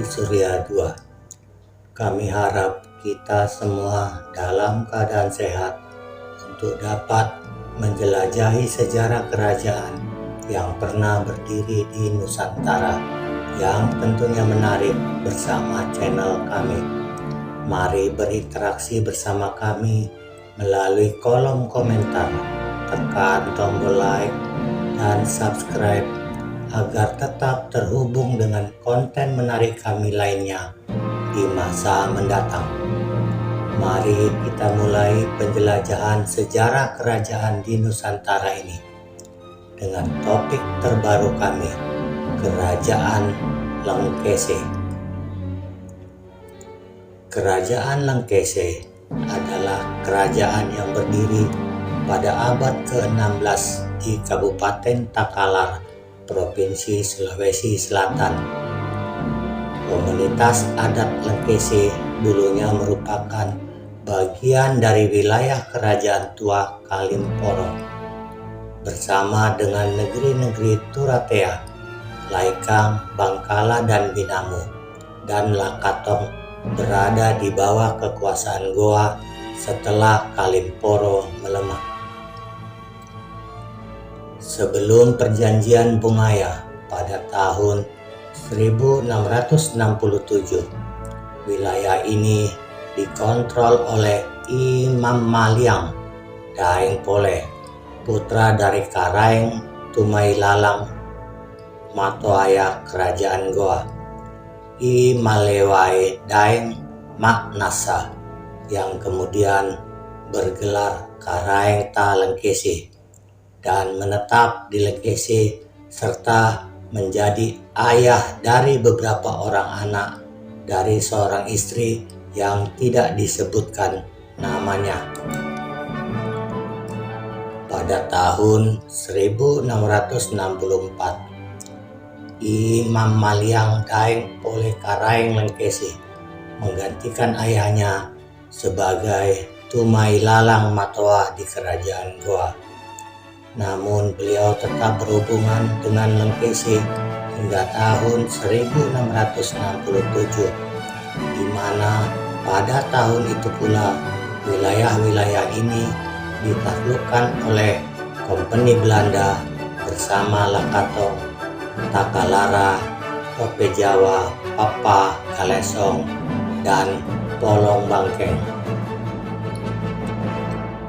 Surya II. Kami harap kita semua dalam keadaan sehat untuk dapat menjelajahi sejarah kerajaan yang pernah berdiri di Nusantara yang tentunya menarik bersama channel kami. Mari berinteraksi bersama kami melalui kolom komentar, tekan tombol like dan subscribe agar tetap terhubung dengan konten menarik kami lainnya di masa mendatang. Mari kita mulai penjelajahan sejarah kerajaan di Nusantara ini dengan topik terbaru kami, Kerajaan Lengkese. Kerajaan Lengkese adalah kerajaan yang berdiri pada abad ke-16 di Kabupaten Takalar, Provinsi Sulawesi Selatan. Komunitas adat Lengkese dulunya merupakan bagian dari wilayah Kerajaan Tua Kalimporo bersama dengan negeri-negeri Turatea, Laikang, Bangkala, dan Binamu, dan Lakatong berada di bawah kekuasaan Goa setelah Kalimporo melemah. Sebelum perjanjian Bungaya pada tahun 1667, wilayah ini dikontrol oleh Imam Maliang Daeng Poleh, putra dari Karaeng Tumailalang Matoaya Kerajaan Goa, I Malewai Daeng Maknasa, yang kemudian bergelar Karaeng Ta Lengkese dan menetap di Lengkese serta menjadi ayah dari beberapa orang anak dari seorang istri yang tidak disebutkan namanya. Pada tahun 1664, Imam Maliang Daeng Poleh Karaeng Lengkese menggantikan ayahnya sebagai Tumailalang Matoa di Kerajaan Goa. Namun beliau tetap berhubungan dengan Lengkese hingga tahun 1667, di mana pada tahun itu pula wilayah-wilayah ini ditaklukkan oleh Kompeni Belanda bersama Lakatong, Takalara, Tope Jawa, Papa, Galesong, dan Polong Bangkeng.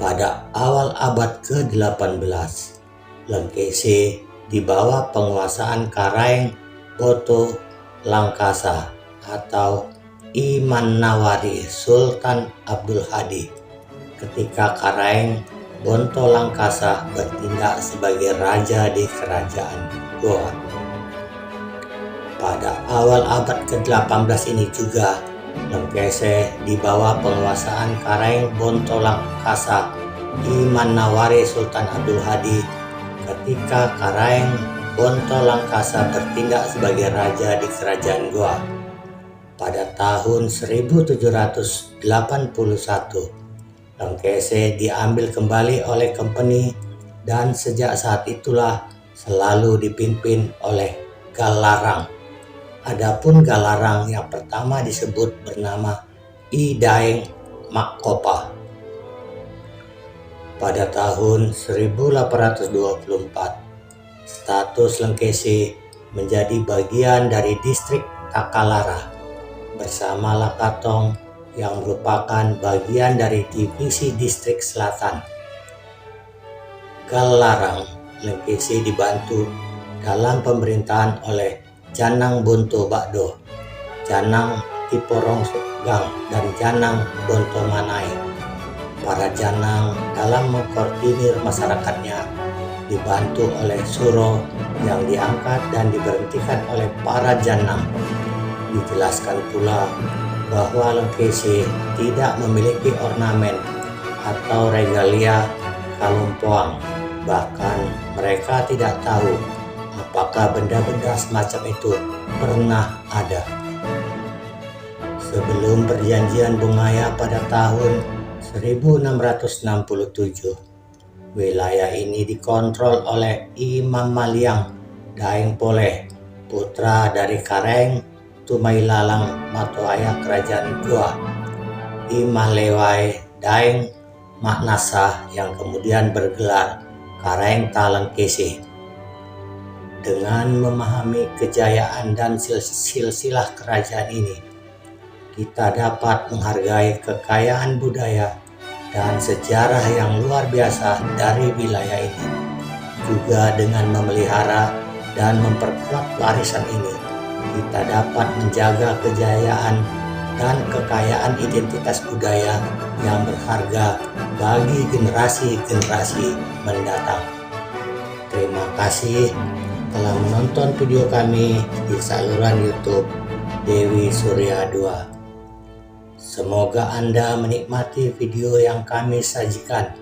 Pada awal abad ke-18, Lengkese di bawah penguasaan Karaeng Boto Langkasa atau Iman Nawari Sultan Abdul Hadi, ketika Karaeng Bonto Langkasa bertindak sebagai raja di Kerajaan Goa. Pada awal abad ke-18 ini juga, Lengkese di bawah penguasaan Karaeng Bonto Langkasa Iman Nawari Sultan Abdul Hadi, ketika Karaeng Bonto Langkasa bertindak sebagai raja di Kerajaan Goa. Pada tahun 1781, Lengkese diambil kembali oleh Kompeni dan sejak saat itulah selalu dipimpin oleh Galarang. Adapun Galarang yang pertama disebut bernama I Daeng Makopa. Pada tahun 1824, status Lengkese menjadi bagian dari distrik Takalara bersama Lakatong yang merupakan bagian dari divisi distrik selatan. Galarang Lengkese dibantu dalam pemerintahan oleh Janang Bonto Bakdo, Janang Tiporong Gang, dan Janang Bonto Manai. Para Janang dalam mengkoordinir masyarakatnya dibantu oleh Suro yang diangkat dan diberhentikan oleh para Janang. Dijelaskan pula bahwa Lengkese tidak memiliki ornamen atau regalia Kalumpoang. Bahkan mereka tidak tahu apakah benda-benda semacam itu pernah ada. Sebelum perjanjian Bungaya pada tahun 1667, wilayah ini dikontrol oleh Imam Maliang Daeng Poleh, putra dari Karaeng tumailalang matoaya kerajaan Goa Imalewai Daeng Maknasa yang kemudian bergelar Karaeng Talang Kese. Dengan memahami kejayaan dan silsilah kerajaan ini, kita dapat menghargai kekayaan budaya dan sejarah yang luar biasa dari wilayah ini. Juga dengan memelihara dan memperkuat warisan ini, kita dapat menjaga kejayaan dan kekayaan identitas budaya yang berharga bagi generasi-generasi mendatang. Terima kasih telah menonton video kami di saluran YouTube Dewi Surya 2. Semoga Anda menikmati video yang kami sajikan.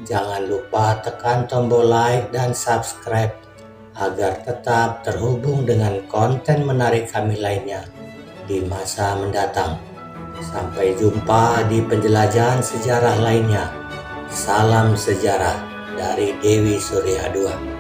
Jangan lupa tekan tombol like dan subscribe agar tetap terhubung dengan konten menarik kami lainnya di masa mendatang. Sampai jumpa di penjelajahan sejarah lainnya. Salam sejarah dari Dewi Surya 2.